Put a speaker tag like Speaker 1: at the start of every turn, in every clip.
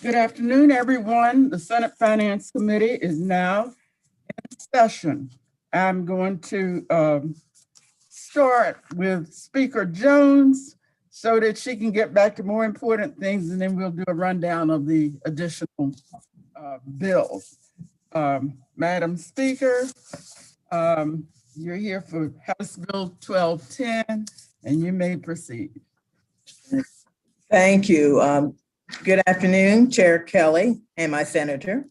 Speaker 1: Good afternoon, everyone. The Senate Finance Committee is now in session. I'm going to start with Speaker Jones so that she can get back to more important things, and then we'll do a rundown of the additional bills. Madam Speaker, you're here for House Bill 1210, and you may proceed.
Speaker 2: Thank you. Good afternoon, Chair Kelly and my senator.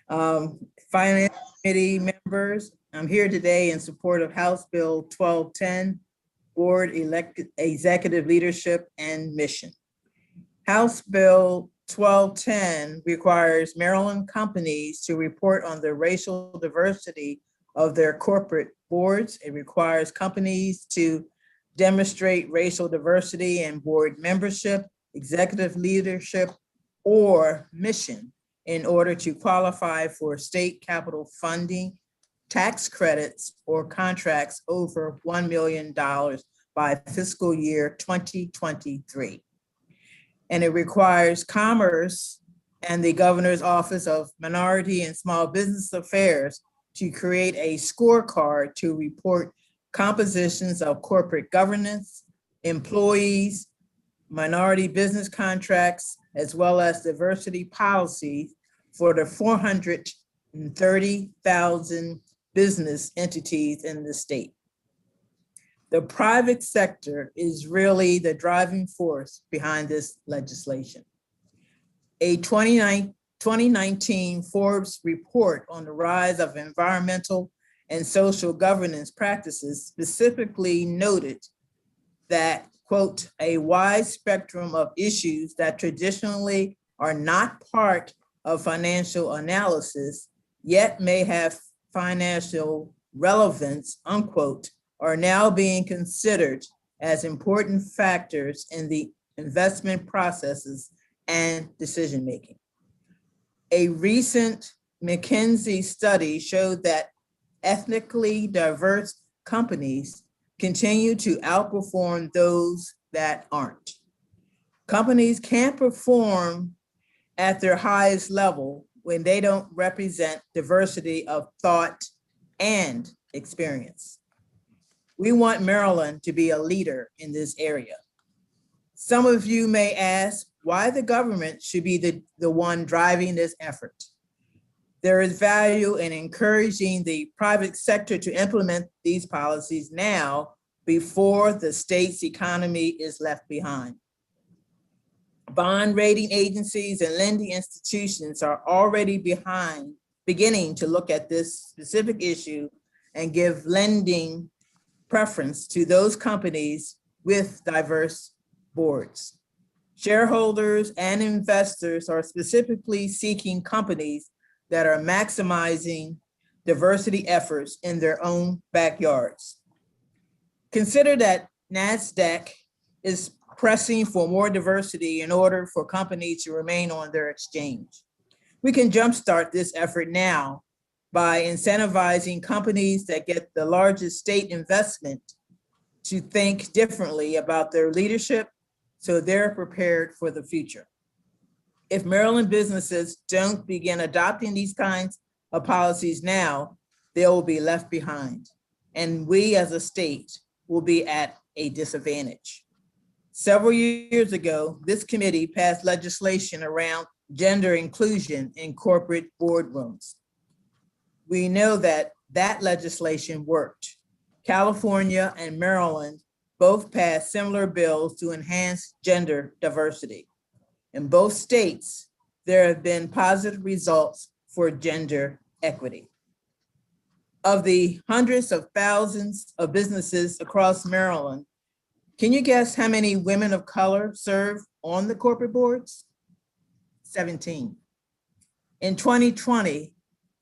Speaker 2: Finance Committee members, I'm here today in support of House Bill 1210, Board Executive Leadership and Mission. House Bill 1210 requires Maryland companies to report on the racial diversity of their corporate boards. It requires companies to demonstrate racial diversity in board membership, executive leadership, or mission in order to qualify for state capital funding, tax credits, or contracts over $1 million by fiscal year 2023. And it requires Commerce and the Governor's Office of Minority and Small Business Affairs to create a scorecard to report compositions of corporate governance, employees, minority business contracts, as well as diversity policies for the 430,000 business entities in the state. The private sector is really the driving force behind this legislation. A 2019 Forbes report on the rise of environmental and social governance practices specifically noted that, quote, a wide spectrum of issues that traditionally are not part of financial analysis, yet may have financial relevance, unquote, are now being considered as important factors in the investment processes and decision-making. A recent McKinsey study showed that ethnically diverse companies continue to outperform those that aren't. Companies can't perform at their highest level when they don't represent diversity of thought and experience. We want Maryland to be a leader in this area. Some of you may ask why the government should be the one driving this effort. There is value in encouraging the private sector to implement these policies now before the state's economy is left behind. Bond rating agencies and lending institutions are already beginning to look at this specific issue and give lending preference to those companies with diverse boards. Shareholders and investors are specifically seeking companies that are maximizing diversity efforts in their own backyards. Consider that NASDAQ is pressing for more diversity in order for companies to remain on their exchange. We can jumpstart this effort now by incentivizing companies that get the largest state investment to think differently about their leadership so they're prepared for the future. If Maryland businesses don't begin adopting these kinds of policies now, they will be left behind. And we as a state will be at a disadvantage. Several years ago, this committee passed legislation around gender inclusion in corporate boardrooms. We know that that legislation worked. California and Maryland both passed similar bills to enhance gender diversity. In both states, there have been positive results for gender equity. Of the hundreds of thousands of businesses across Maryland, can you guess how many women of color serve on the corporate boards? 17. In 2020,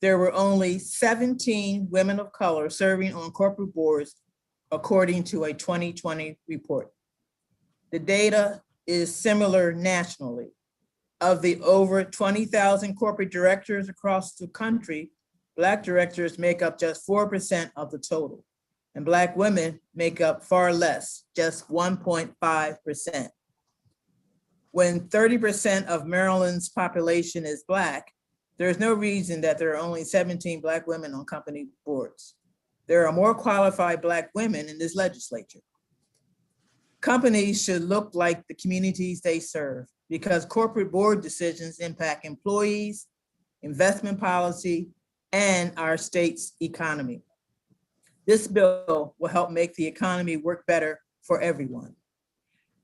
Speaker 2: there were only 17 women of color serving on corporate boards, according to a 2020 report. The data is similar nationally. Of the over 20,000 corporate directors across the country, Black directors make up just 4% of the total, and Black women make up far less, just 1.5%. When 30% of Maryland's population is Black, there's no reason that there are only 17 Black women on company boards. There are more qualified Black women in this legislature. Companies should look like the communities they serve because corporate board decisions impact employees, investment policy, and our state's economy. This bill will help make the economy work better for everyone.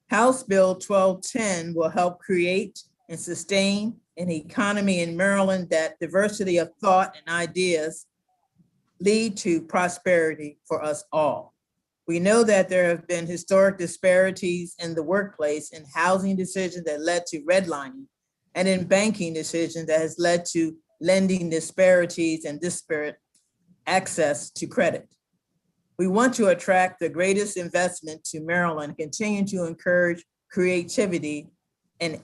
Speaker 2: House Bill 1210 will help create and sustain an economy in Maryland that diversity of thought and ideas lead to prosperity for us all. We know that there have been historic disparities in the workplace in housing decisions that led to redlining and in banking decisions that has led to lending disparities and disparate access to credit. We want to attract the greatest investment to Maryland, continue to encourage creativity and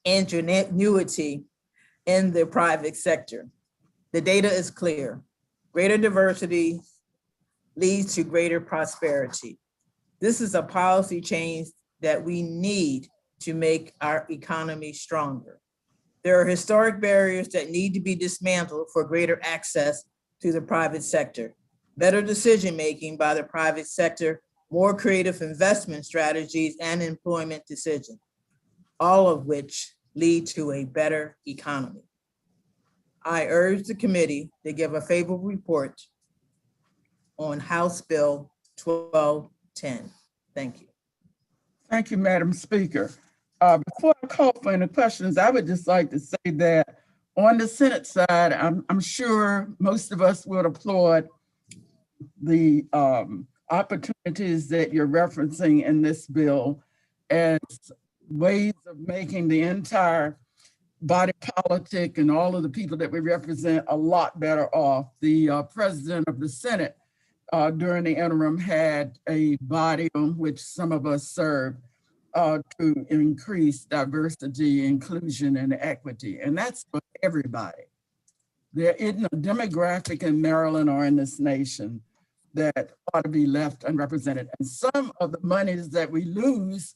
Speaker 2: ingenuity in the private sector. The data is clear. Greater diversity leads to greater prosperity. This is a policy change that we need to make our economy stronger. There are historic barriers that need to be dismantled for greater access to the private sector, better decision-making by the private sector, more creative investment strategies and employment decisions, all of which lead to a better economy. I urge the committee to give a favorable report on House Bill 1210. Thank you.
Speaker 1: Thank you, Madam Speaker. Before I call for any questions, I would just like to say that on the Senate side, I'm sure most of us would applaud the opportunities that you're referencing in this bill as ways of making the entire body politic and all of the people that we represent a lot better off. The president of the Senate during the interim had a body on which some of us served to increase diversity, inclusion, and equity. And that's for everybody. There isn't a demographic in Maryland or in this nation that ought to be left unrepresented. And some of the monies that we lose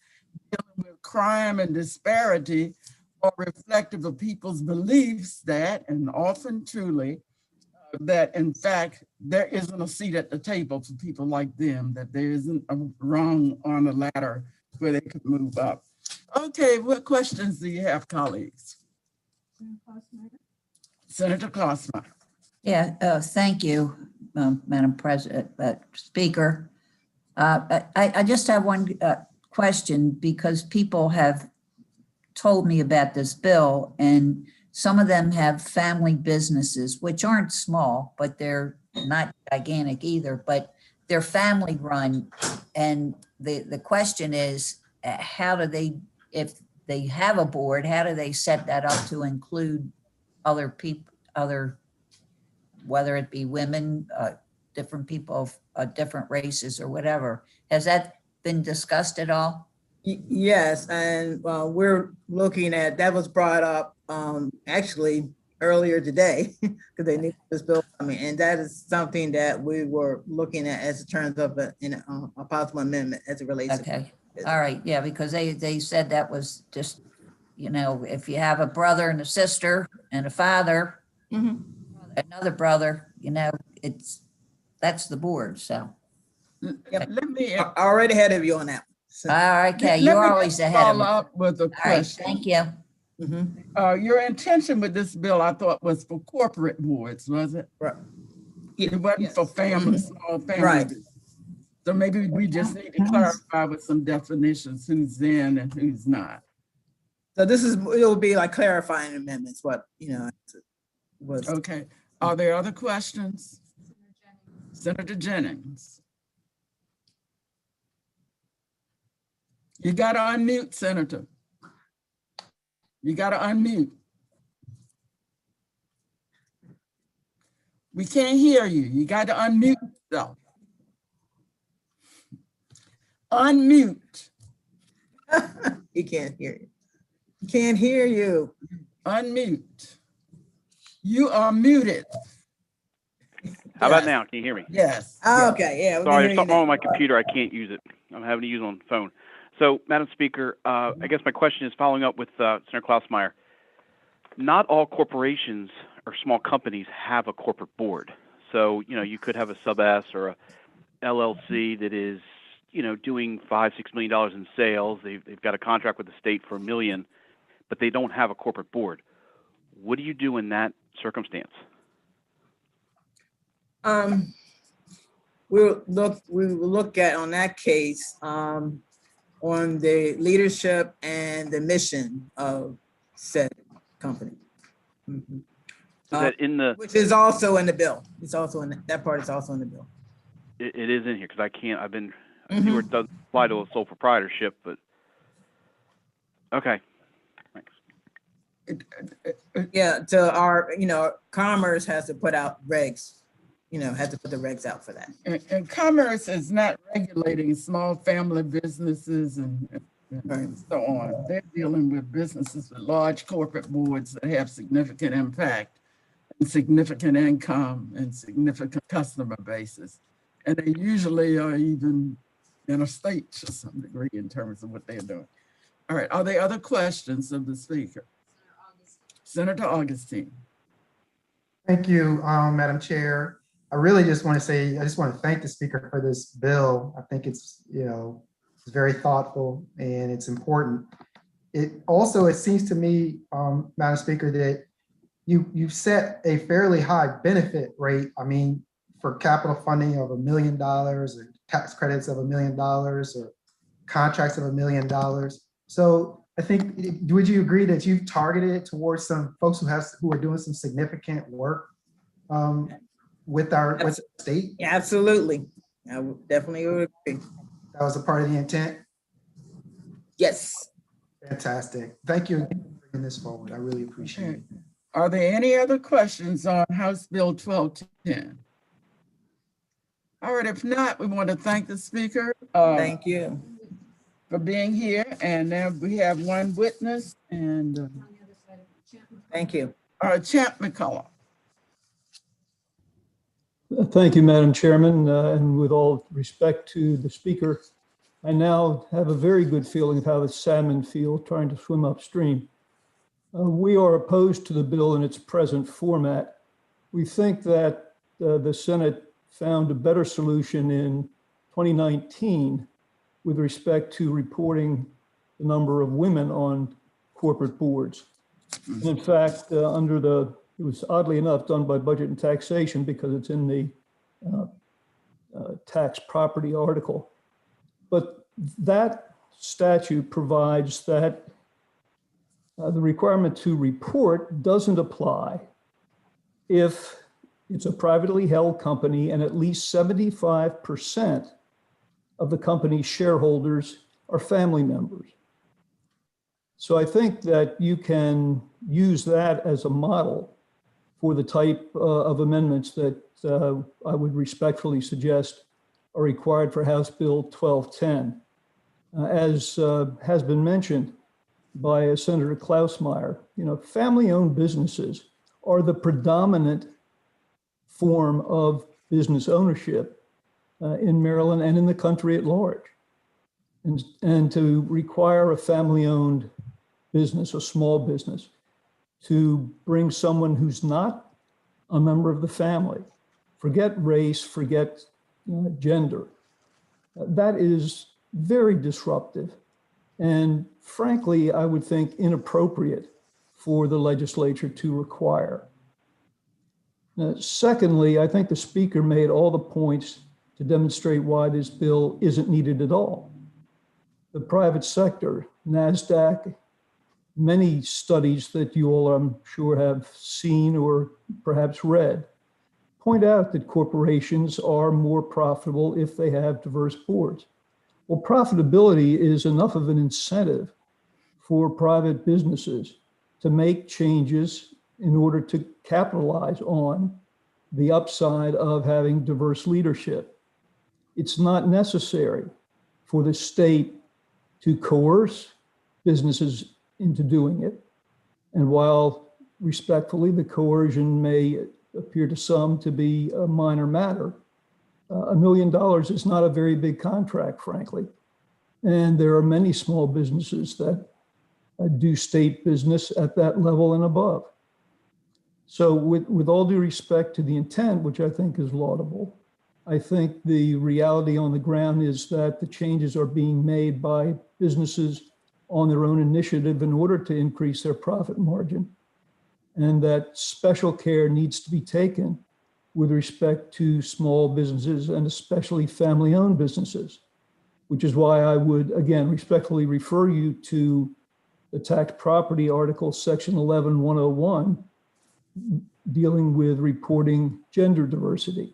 Speaker 1: dealing with crime and disparity are reflective of people's beliefs that, and often truly, that in fact, there isn't a seat at the table for people like them, that there isn't a rung on the ladder where they could move up. Okay, what questions do you have, colleagues? Senator Klossmeyer.
Speaker 3: Yeah, thank you, Madam President, Speaker. I just have one question because people have told me about this bill and some of them have family businesses, which aren't small, but they're not gigantic either, but they're family run. And the question is, how do they, if they have a board, how do they set that up to include other people, whether it be women, different people of different races or whatever? Has that been discussed at all?
Speaker 2: Yes, and we're looking at, that was brought up actually earlier today because they need this bill coming, and that is something that we were looking at as terms of a possible amendment as it relates.
Speaker 3: Okay, all right, yeah, because they said that was just, you know, if you have a brother and a sister and a father, another brother, you know, that's the board, so.
Speaker 2: Yep. Let me already ahead of you on that.
Speaker 3: All right, okay, you're always ahead of me.
Speaker 1: Follow up with a question.
Speaker 3: All right, thank you.
Speaker 1: Your intention with this bill, I thought, was for corporate boards, was it?
Speaker 2: Right.
Speaker 1: It wasn't for families, small families.
Speaker 2: Right.
Speaker 1: So maybe we just need to clarify with some definitions who's in and who's not.
Speaker 2: So this is, it will be like clarifying amendments, what, you know, was.
Speaker 1: Okay, are there other questions? Senator Jennings. You gotta unmute, Senator. You gotta unmute. We can't hear you. You gotta unmute yourself. Unmute.
Speaker 2: He can't hear you. He can't hear you.
Speaker 1: Unmute. You are muted.
Speaker 4: How about now? Can you hear me?
Speaker 1: Yes.
Speaker 2: Oh, okay, yeah.
Speaker 4: Sorry, there's something wrong with my computer. I can't use it. I'm having to use it on the phone. So, Madam Speaker, I guess my question is following up with Senator Klausmeier. Not all corporations or small companies have a corporate board. So, you could have a sub-S or a LLC that is, doing $5-6 million in sales. They've got a contract with the state for $1 million, but they don't have a corporate board. What do you do in that circumstance?
Speaker 2: We will look at, on that case, on the leadership and the mission of said company. Mhm.
Speaker 4: Is that in the?
Speaker 2: Which is also in the bill. It's also in, that part is also in the bill.
Speaker 4: It is in here because I can't. I see where it doesn't apply to a sole proprietorship, but okay. Thanks.
Speaker 2: Yeah, to our, Commerce has to put out regs, has to put the regs out for that.
Speaker 1: And Commerce is not regulating small family businesses and so on. They're dealing with businesses with large corporate boards that have significant impact and significant income and significant customer bases. And they usually are even interstate to some degree in terms of what they're doing. All right, are there other questions of the speaker? Senator Augustine.
Speaker 5: Thank you, Madam Chair. I really just want to say, I just want to thank the speaker for this bill. I think it's, it's very thoughtful and it's important. It seems to me, Madam Speaker, that you've set a fairly high benefit rate. I mean, for capital funding of $1 million or tax credits of $1 million or contracts of $1 million. So I think, would you agree that you've targeted it towards some folks who are doing some significant work with the state?
Speaker 2: Yeah, absolutely. I would definitely agree.
Speaker 5: That was a part of the intent?
Speaker 2: Yes.
Speaker 5: Fantastic. Thank you again for bringing this forward. I really appreciate it.
Speaker 1: Are there any other questions on House Bill 1210? All right, if not, we want to thank the speaker.
Speaker 2: Thank you.
Speaker 1: For being here. And now we have one witness and
Speaker 2: Thank you.
Speaker 1: Champ McCullough.
Speaker 6: Thank you, Madam Chairman. And with all respect to the speaker, I now have a very good feeling of how the salmon feel trying to swim upstream. We are opposed to the bill in its present format. We think that the Senate found a better solution in 2019 with respect to reporting the number of women on corporate boards. And in fact, it was oddly enough done by Budget and Taxation because it's in the tax property article. But that statute provides that the requirement to report doesn't apply if it's a privately held company and at least 75% of the company's shareholders are family members. So I think that you can use that as a model for the type of amendments that I would respectfully suggest are required for House Bill 1210. As has been mentioned by Senator Klausmeier, family-owned businesses are the predominant form of business ownership in Maryland and in the country at large. And to require a family-owned business, a small business, to bring someone who's not a member of the family, forget race, forget gender, that is very disruptive and frankly, I would think inappropriate for the legislature to require. Secondly, I think the speaker made all the points to demonstrate why this bill isn't needed at all. The private sector, NASDAQ, many studies that you all, I'm sure, have seen or perhaps read, point out that corporations are more profitable if they have diverse boards. Well, profitability is enough of an incentive for private businesses to make changes in order to capitalize on the upside of having diverse leadership. It's not necessary for the state to coerce businesses into doing it. And while respectfully, the coercion may appear to some to be a minor matter, $1 million is not a very big contract, frankly. And there are many small businesses that do state business at that level and above. So with all due respect to the intent, which I think is laudable, I think the reality on the ground is that the changes are being made by businesses on their own initiative in order to increase their profit margin, and that special care needs to be taken with respect to small businesses and especially family-owned businesses, which is why I would, again, respectfully refer you to the tax property article, section 11-101, dealing with reporting gender diversity.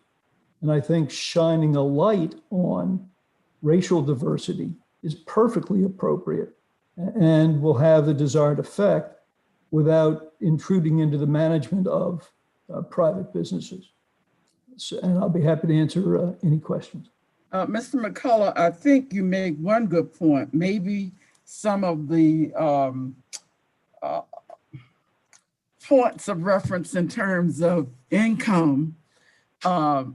Speaker 6: And I think shining a light on racial diversity is perfectly appropriate and will have the desired effect without intruding into the management of private businesses. So, and I'll be happy to answer any questions.
Speaker 1: Mr. McCullough, I think you make one good point. Maybe some of the points of reference in terms of income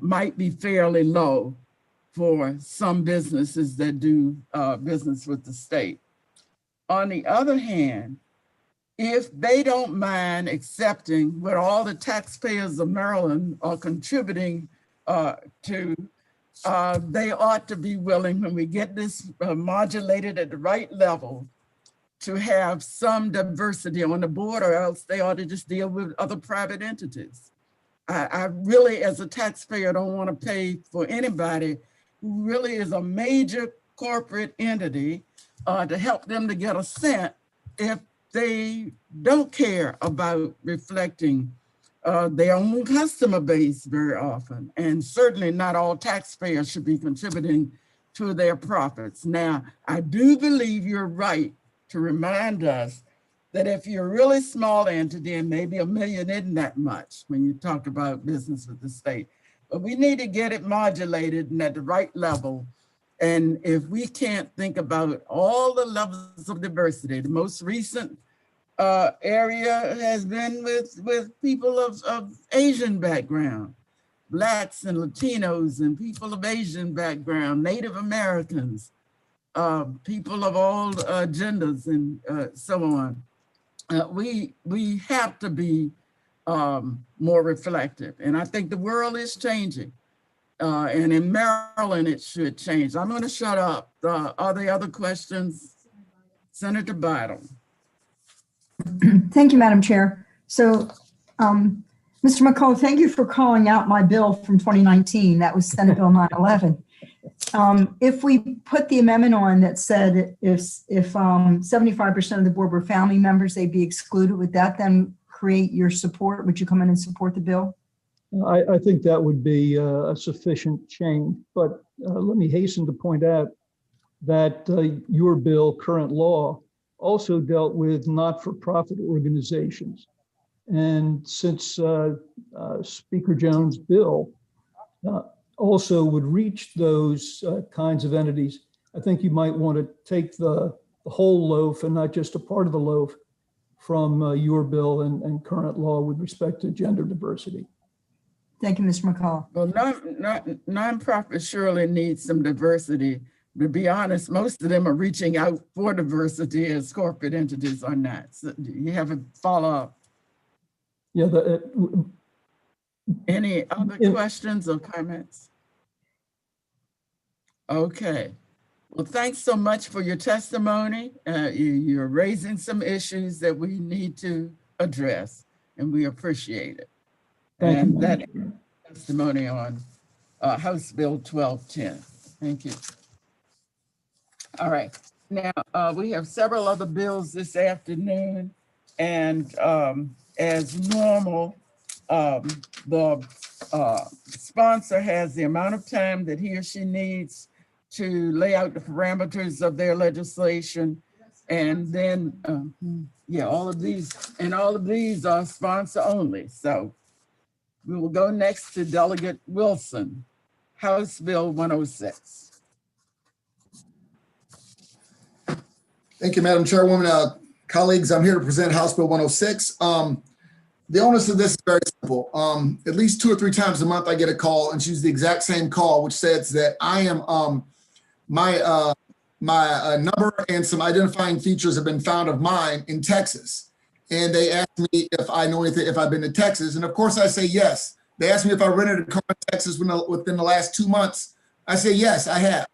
Speaker 1: might be fairly low for some businesses that do business with the state. On the other hand, if they don't mind accepting what all the taxpayers of Maryland are contributing to, they ought to be willing, when we get this modulated at the right level, to have some diversity on the board, or else they ought to just deal with other private entities. I really, as a taxpayer, don't want to pay for anybody who really is a major corporate entity to help them to get a cent if they don't care about reflecting their own customer base very often. And certainly not all taxpayers should be contributing to their profits. Now, I do believe you're right to remind us that if you're a really small entity, and maybe $1 million isn't that much when you talk about business with the state, but we need to get it modulated and at the right level. And if we can't think about all the levels of diversity, the most recent area has been with people of Asian background, Blacks and Latinos and people of Asian background, Native Americans, people of all genders and so on. We have to be more reflective. And I think the world is changing. And in Maryland, it should change. I'm going to shut up. Are there other questions? Senator Bidle.
Speaker 7: Thank you, Madam Chair. So, Mr. McCullough, thank you for calling out my bill from 2019. That was Senate Bill 911. If we put the amendment on that said if 75% of the board were family members, they'd be excluded, would that then create your support? Would you come in and support the bill?
Speaker 6: I think that would be a sufficient change, but let me hasten to point out that your bill, current law, also dealt with not-for-profit organizations. And since Speaker Jones' bill also would reach those kinds of entities, I think you might want to take the whole loaf and not just a part of the loaf from your bill and current law with respect to gender diversity.
Speaker 7: Thank you, Mr. McCullough.
Speaker 1: Well, nonprofits surely need some diversity. To be honest, most of them are reaching out for diversity as corporate entities are not. So do you have a follow-up?
Speaker 6: Yeah.
Speaker 1: Any other questions or comments? Okay. Well, thanks so much for your testimony. You're raising some issues that we need to address, and we appreciate it.
Speaker 6: Thank you.
Speaker 1: That testimony on House Bill 1210. Thank you. All right. Now, we have several other bills this afternoon, and as normal, the sponsor has the amount of time that he or she needs to lay out the parameters of their legislation. And then, yeah, all of these are sponsor only. So we will go next to Delegate Wilson, House Bill 106.
Speaker 8: Thank you, Madam Chairwoman. Colleagues, I'm here to present House Bill 106. The onus of this is very simple. At least 2 or 3 times a month, I get a call, and choose the exact same call, which says that I am my my number and some identifying features have been found of mine in Texas. And they asked me if I know anything, if I've been to Texas. And of course I say yes. They asked me if I rented a car in Texas within the last 2 months. I say, yes, I have.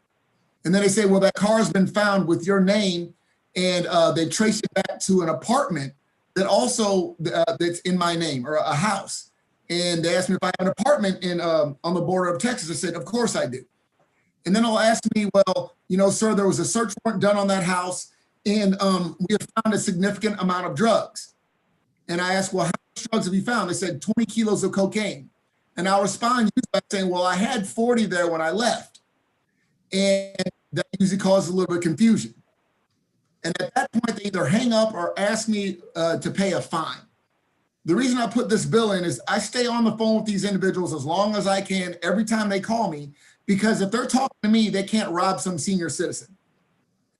Speaker 8: And then they say, well, that car has been found with your name, and they trace it back to an apartment that also that's in my name, or a house. And they asked me if I have an apartment in on the border of Texas. I said, of course I do. And then they'll ask me, well, you know, sir, there was a search warrant done on that house, and we have found a significant amount of drugs. And I asked, well, how much drugs have you found? They said 20 kilos of cocaine. And I'll respond by saying, well, I had 40 there when I left. And that usually causes a little bit of confusion. And at that point, they either hang up or ask me to pay a fine. The reason I put this bill in is I stay on the phone with these individuals as long as I can every time they call me, because if they're talking to me, they can't rob some senior citizen.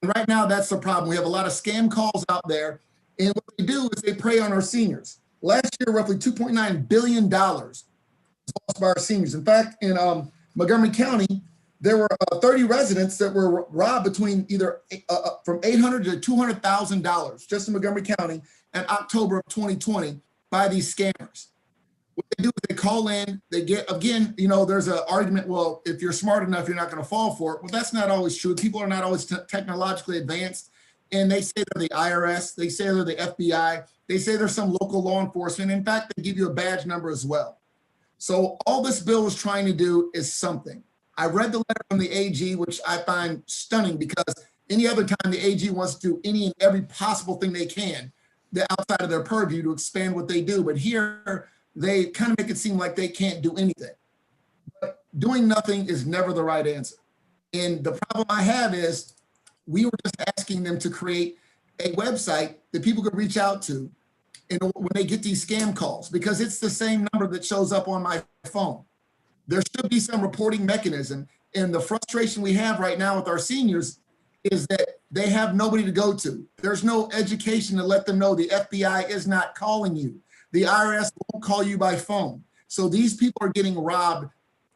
Speaker 8: And right now, that's the problem. We have a lot of scam calls out there. And what they do is they prey on our seniors. Last year, roughly $2.9 billion lost by our seniors. In fact, in Montgomery County, there were 30 residents that were robbed between either from $800,000 to $200,000 just in Montgomery County in October of 2020 by these scammers. What they do is they call in, they get, again, you know, there's an argument, well, if you're smart enough, you're not going to fall for it. Well, that's not always true. People are not always technologically advanced. And they say they're the IRS, they say they're the FBI, they say there's some local law enforcement. In fact, they give you a badge number as well. So all this bill is trying to do is something. I read the letter from the AG, which I find stunning, because any other time the AG wants to do any and every possible thing they can, they're outside of their purview to expand what they do. But here, they kind of make it seem like they can't do anything. But doing nothing is never the right answer. And the problem I have is we were just asking them to create a website that people could reach out to when they get these scam calls, because it's the same number that shows up on my phone. There should be some reporting mechanism. And the frustration we have right now with our seniors is that they have nobody to go to. There's no education to let them know the FBI is not calling you. The IRS won't call you by phone. So these people are getting robbed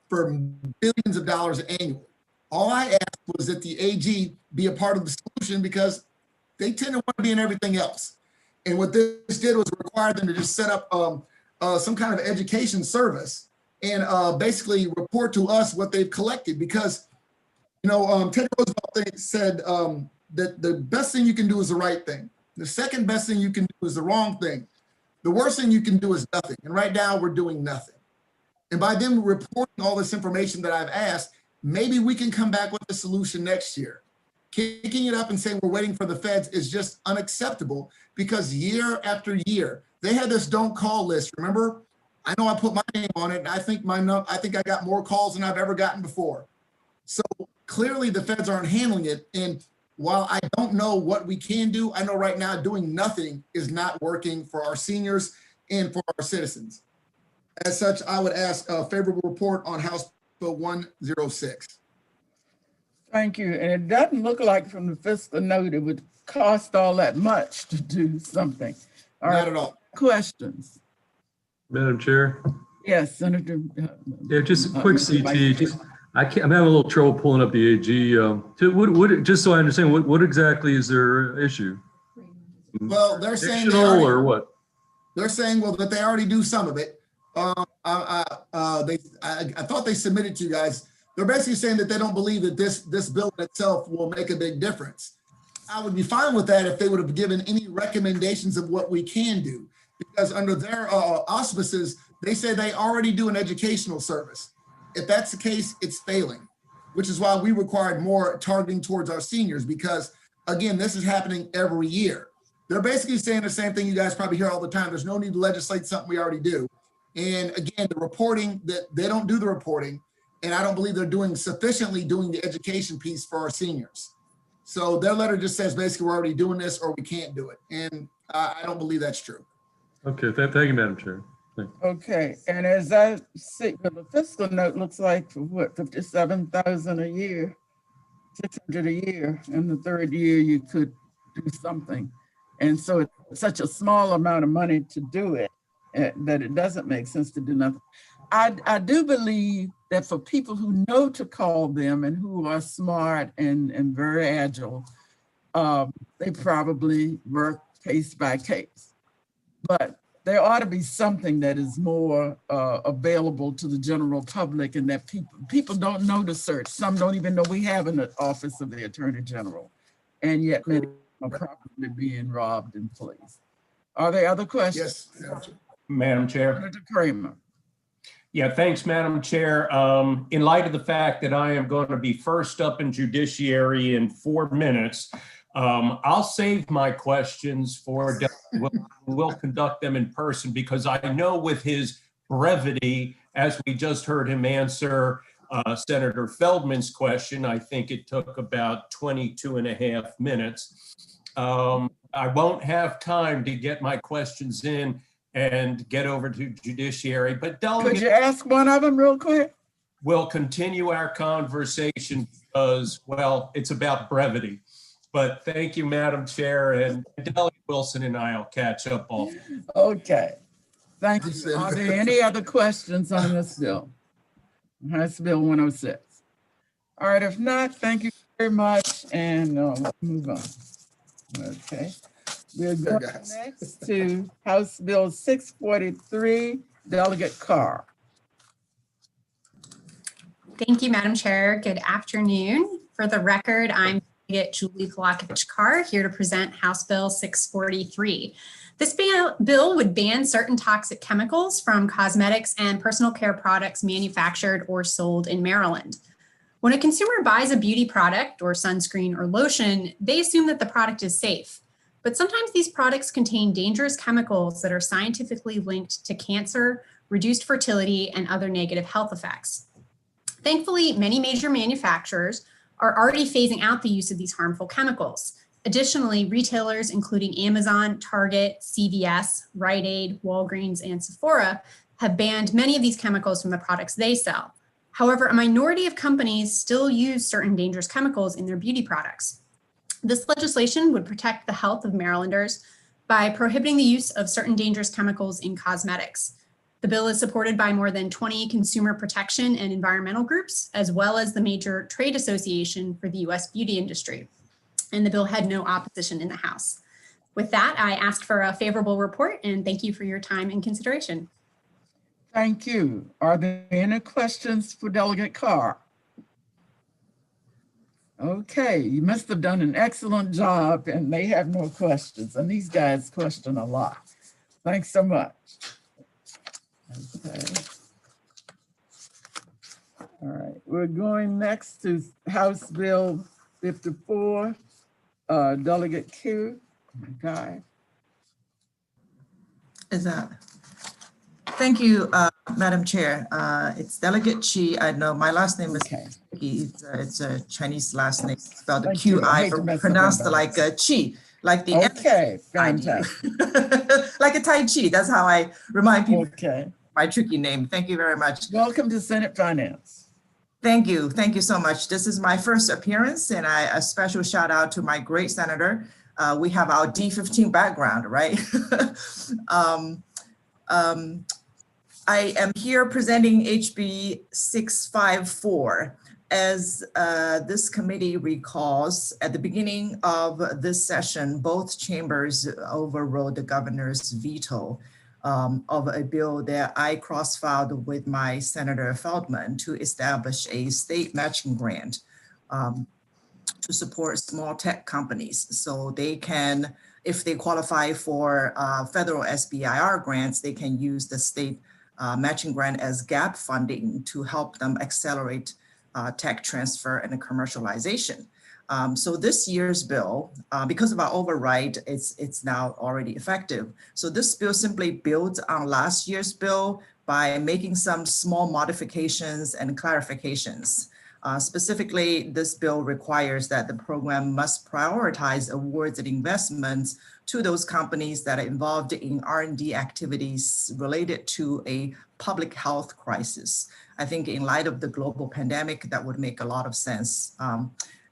Speaker 8: for billions of dollars annually. All I asked was that the AG be a part of the solution, because they tend to want to be in everything else. And what this did was require them to just set up some kind of education service and basically report to us what they've collected. Because, you know, Teddy Roosevelt said that the best thing you can do is the right thing. The second best thing you can do is the wrong thing. The worst thing you can do is nothing. And right now we're doing nothing. And by them reporting all this information that I've asked, maybe we can come back with a solution next year. Kicking it up and saying we're waiting for the feds is just unacceptable, because year after year, they had this don't call list. Remember, I know I put my name on it, and I think I got more calls than I've ever gotten before. So clearly the feds aren't handling it. And while I don't know what we can do, I know right now doing nothing is not working for our seniors and for our citizens. As such, I would ask a favorable report on House Bill 106.
Speaker 1: Thank you. And it doesn't look like from the fiscal note it would cost all that much to do something. All
Speaker 8: Not
Speaker 1: right,
Speaker 8: at all.
Speaker 1: questions?
Speaker 9: Madam Chair.
Speaker 1: Yes, Senator.
Speaker 9: Yeah, just a quick CT. I'm having a little trouble pulling up the AG. Just so I understand, what exactly is their issue?
Speaker 8: Well, they're saying
Speaker 9: Fictional or what?
Speaker 8: They're saying, well, that they already do some of it. I thought they submitted to you guys. They're basically saying that they don't believe that this bill itself will make a big difference. I would be fine with that if they would have given any recommendations of what we can do, because under their auspices, they say they already do an educational service. If that's the case, it's failing, which is why we required more targeting towards our seniors, because again, this is happening every year. They're basically saying the same thing you guys probably hear all the time. There's no need to legislate something we already do. And again, the reporting, that they don't do the reporting, and I don't believe they're doing sufficiently doing the education piece for our seniors. So their letter just says basically we're already doing this or we can't do it. And I don't believe that's true.
Speaker 9: Okay, thank you, Madam Chair.
Speaker 1: Okay, and as I see, the fiscal note looks like for what, 57,000 a year, 600 a year. In the third year, you could do something. And so it's such a small amount of money to do it that it doesn't make sense to do nothing. I do believe that for people who know to call them and who are smart and very agile, they probably work case by case. But there ought to be something that is more available to the general public, and that people don't know to search. Some don't even know we have an office of the Attorney General, and yet many are probably being robbed and fleeced. Are there other questions?
Speaker 8: Yes.
Speaker 10: Madam Chair.
Speaker 1: Senator Kramer.
Speaker 10: Yeah, thanks, Madam Chair. In light of the fact that I am going to be first up in judiciary in 4 minutes, I'll save my questions for we'll conduct them in person, because I know with his brevity, as we just heard him answer Senator Feldman's question, I think it took about 22.5 minutes. I won't have time to get my questions in and get over to judiciary, but
Speaker 1: Could you ask one of them real quick?
Speaker 10: We'll continue our conversation because, well, it's about brevity. But thank you, Madam Chair, and Delegate Wilson and I will catch up all.
Speaker 1: Okay, thank you. Are there any other questions on this bill? House Bill 106. All right, if not, thank you very much, and let's move on. Okay, we're going next to House Bill 643, Delegate Carr.
Speaker 11: Thank you, Madam Chair. Good afternoon. For the record, I'm Delegate Julie Kolakovich Carr, here to present House Bill 643. This bill would ban certain toxic chemicals from cosmetics and personal care products manufactured or sold in Maryland. When a consumer buys a beauty product or sunscreen or lotion, they assume that the product is safe. But sometimes these products contain dangerous chemicals that are scientifically linked to cancer, reduced fertility, and other negative health effects. Thankfully, many major manufacturers are already phasing out the use of these harmful chemicals. Additionally, retailers including Amazon, Target, CVS, Rite Aid, Walgreens, and Sephora have banned many of these chemicals from the products they sell. However, a minority of companies still use certain dangerous chemicals in their beauty products. This legislation would protect the health of Marylanders by prohibiting the use of certain dangerous chemicals in cosmetics. The bill is supported by more than 20 consumer protection and environmental groups, as well as the major trade association for the US beauty industry. And the bill had no opposition in the House. With that, I ask for a favorable report and thank you for your time and consideration.
Speaker 1: Thank you. Are there any questions for Delegate Carr? Okay, you must have done an excellent job and they have no questions. And these guys question a lot. Thanks so much. Okay. All right, we're going next to House Bill 54, Delegate Q. Guy.
Speaker 12: Thank you, Madam Chair. It's Delegate Chi. I know my last name is it's a Chinese last name spelled Q-I, pronounced like Chi, like the like a Tai Chi. That's how I remind people.
Speaker 1: Okay.
Speaker 12: My tricky name. Thank you very much.
Speaker 1: Welcome to Senate Finance.
Speaker 12: Thank you. Thank you so much. This is my first appearance, and a special shout out to my great senator. We have our D15 background, right? I am here presenting HB 654. As this committee recalls, at the beginning of this session, both chambers overrode the governor's veto of a bill that I cross-filed with my Senator Feldman to establish a state matching grant to support small tech companies. So they can, if they qualify for federal SBIR grants, they can use the state matching grant as gap funding to help them accelerate tech transfer and commercialization. So this year's bill, because of our override, it's now already effective. So this bill simply builds on last year's bill by making some small modifications and clarifications. Specifically, this bill requires that the program must prioritize awards and investments to those companies that are involved in R&D activities related to a public health crisis. I think in light of the global pandemic, that would make a lot of sense.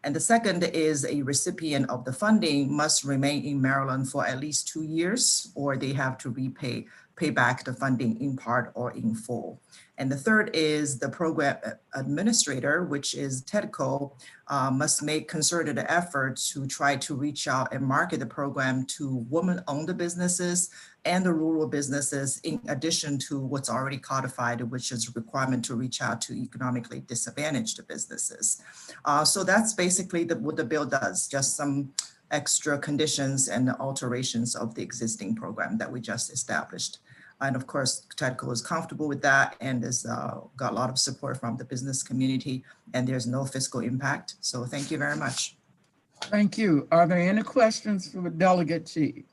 Speaker 12: And the second is a recipient of the funding must remain in Maryland for at least 2 years, or they have to repay pay back the funding in part or in full. And the third is the program administrator, which is TEDCO, must make concerted efforts to try to reach out and market the program to women-owned businesses and the rural businesses, in addition to what's already codified, which is a requirement to reach out to economically disadvantaged businesses. So that's basically what the bill does, just some extra conditions and alterations of the existing program that we just established. And of course, TEDCO is comfortable with that and has got a lot of support from the business community, and there's no fiscal impact. So thank you very much.
Speaker 1: Thank you. Are there any questions for Delegate Cheek?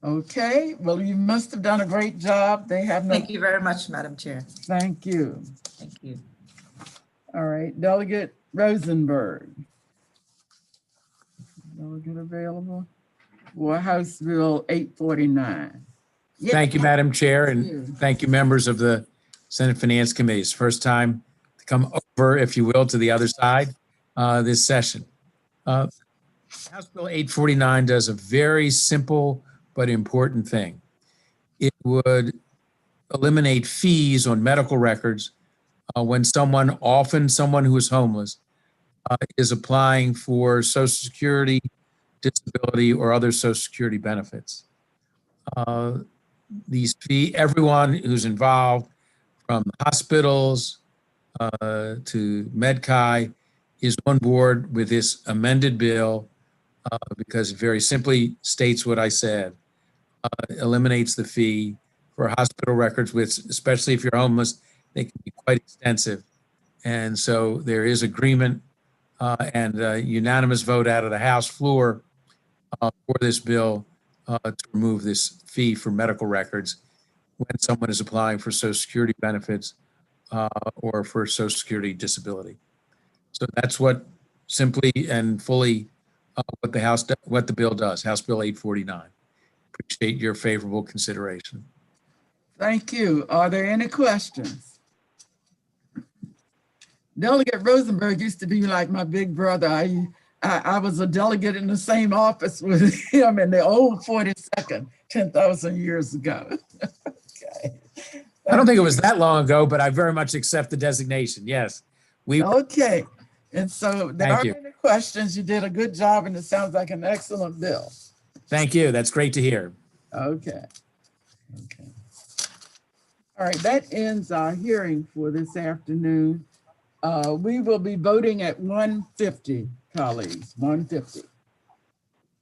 Speaker 1: Okay, well, you must have done a great job. They have no.
Speaker 12: Thank you very much, Madam Chair.
Speaker 1: Thank you.
Speaker 12: Thank you.
Speaker 1: All right, Delegate Rosenberg. Delegate available for House Bill 849.
Speaker 13: Thank you, Madam Chair,
Speaker 1: Thank you.
Speaker 13: and thank you, members of the Senate Finance Committee. It's the first time to come over, if you will, to the other side this session. House Bill 849 does a very simple but important thing. It would eliminate fees on medical records when someone, often someone who is homeless, is applying for Social Security, disability, or other Social Security benefits. Everyone who's involved, from hospitals to MedChi, is on board with this amended bill because it very simply states what I said. Eliminates the fee for hospital records, which, especially if you're homeless, they can be quite extensive. And so there is agreement and a unanimous vote out of the House floor for this bill to remove this fee for medical records when someone is applying for Social Security benefits or for Social Security disability. So that's what simply and fully what the bill does, House Bill 849. Appreciate your favorable consideration.
Speaker 1: Thank you. Are there any questions? Delegate Rosenberg used to be like my big brother. I was a delegate in the same office with him in the old 42nd, 10,000 years ago. Okay.
Speaker 13: I don't think it was that long ago, but I very much accept the designation. Yes.
Speaker 1: Okay. And so there
Speaker 13: Thank
Speaker 1: aren't
Speaker 13: you.
Speaker 1: any questions. You did a good job and it sounds like an excellent bill.
Speaker 13: Thank you. That's great to hear.
Speaker 1: Okay. Okay. All right, that ends our hearing for this afternoon. We will be voting at 1:50, colleagues, 1:50.